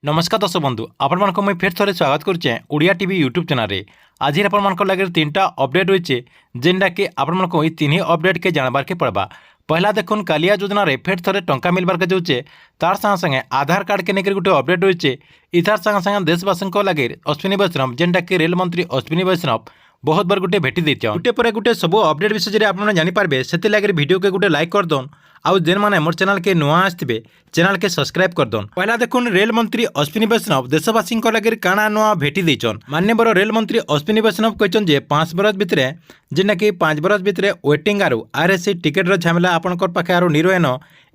नमस्कार दर्शक बंधु आपण मुझे फेर थे स्वागत करुचे ओडिया टीवी यूट्यूब चैनल रे। आज आपण लगे 3टा अपडेट रही जेनटा कि आपण तीन अपडेट के जानबार के पड़वा। पहला देखुन कालिया योजना रे फेर थे टंका मिलबार के जाऊे तार संगे संगे आधार कार्ड के लेकर गोटे अपडेट रही। इतार संगे संगे देशवासी लगे अश्विनी वैष्णव जेनटा कि रेल मंत्री अश्विनी वैष्णव बहुत बार गोटे भेटी देते गोटे पर गोटे सब अपडेट विषय में आपने जानीपारे से लगे वीडियो के गोटे लाइक करदन आउ जेन मैंने मोर चैनल के नुआ आसवे चैनल के सब्सक्राइब करदन। पहला देखुन रेल मंत्री अश्विनी वैष्णव देशवासी लगे काଣା नुआ भेटी देचन। माननीय रेल मंत्री अश्विनी वैष्णव कहचन जे 5 बरस भितर जेना कि 5 बरस भितर वेटिंग आरु आरएससी टिकेट झमेला आपनकर पाखे आरु निर्वहन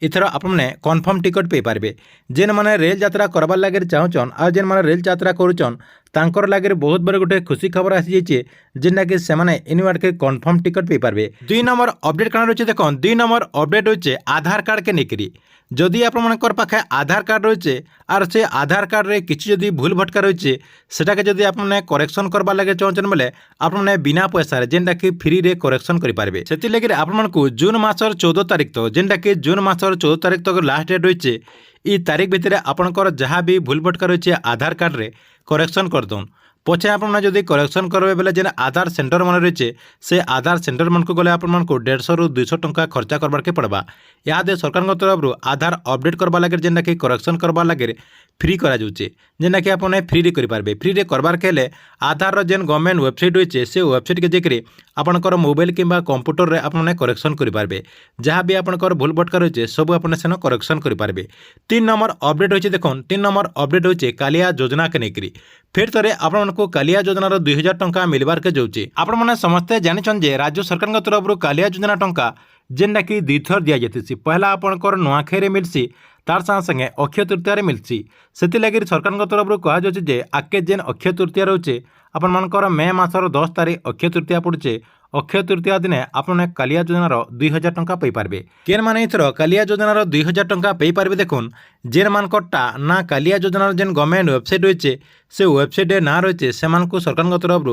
इथर आपने कन्फर्म टिकट पे पारे। जेन मैंने रेल यात्रा करबार लगे चाहून आ जेन मैंने रेल यात्रा करुचन तांकर लगे बहुत बड़े गोटे खुशी खबर आसी जाइए जेना कि से इनवार्ड के कन्फर्म टिकट पे पारे। 2 नंबर अपडेट कण रही देख 2 नंबर अपडेट रही आधार कार्ड के लेकर। जदि आपंकर पाखे आधार कार्ड रही आर से आधार कार्ड रे किसी जदि भूल भटका रही सेटा के जदि आपने करेक्शन करवा लगे चाहून बोले आपने बिना पैसा जेनटा कि फ्री रे करेक्शन करेंगे। से लगे आपको जून मासर 14 तारिख तक जेनटा कि जून मासर 14 तारिख तक लास्ट डेट रही ई तारिख भितर आपंकर जहाँ भी भूल भटका रही आधार कार्ड रे करेक्शन करदौन। पछे आपने जदि करेक्शन करेंगे बोले जेन आधार सेंटर मन रही से आधार सेंटर मन को गले आपको 150 रू 200 टंका खर्चा करवार के पड़वा। याद सरकार तरफ आधार अपडेट करवा लगे जेनटा कि करेक्शन करवा लगे फ्री करा जाउचे जेना कि आपने फ्री रे करि पारबे। फ्री रे करबार केले आधार रो जेन गवर्नमेंट वेबसाइट होइचे से वेबसाइट के जेकरे आपनकर मोबाइल किंबा कंप्यूटर रे आपने करेक्शन करि पारबे। जहाँ भी आपनकर भूल भटका रहिचे सब आपने सेन करेक्शन करि पारबे। 3 नंबर अपडेट होइचे देखोन 3 नंबर अपडेट होइचे कालिया योजना के नेकरी। फिर थरे आपनको कालिया योजनार 2000 टंका मिलबार के जाउचे। आपण माने समस्ते जानिछन जे राज्य सरकार तरफ कालिया योजना टंका जेनटा कि 2 थर दिया जाती। पहला आपनकर नुआखाई मिलसी तार संगे संगे अक्षय तृतीय मिलसी। से लगे सरकार तरफ कहुचे आगे जेन अक्षय तृतीय रोचे आपंकर मे मासर 10 तारिख अक्षय तृतीया पड़ुचे। अक्षय तृतीया दिन आपने कालिया योजनार 2000 टंका पे पारे। केन माने इथर कालिया योजनार 2000 टंका पे पारे देखुन जेन मानकटा ना कालिया योजनार जेन गवर्नमेंट वेबसाइट रही से वेबसाइट ना रही से सरकार तरफ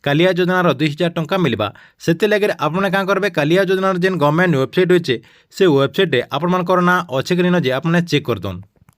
कालिया योजनार 2000 टंका मिलवा। से लगे आपने क्या करेंगे कालिया योजनार जेन गवर्नमेंट वेबसाइट रही से वेबसाइट आपंकर ना अच्छे कि जे आपने चेक करदन।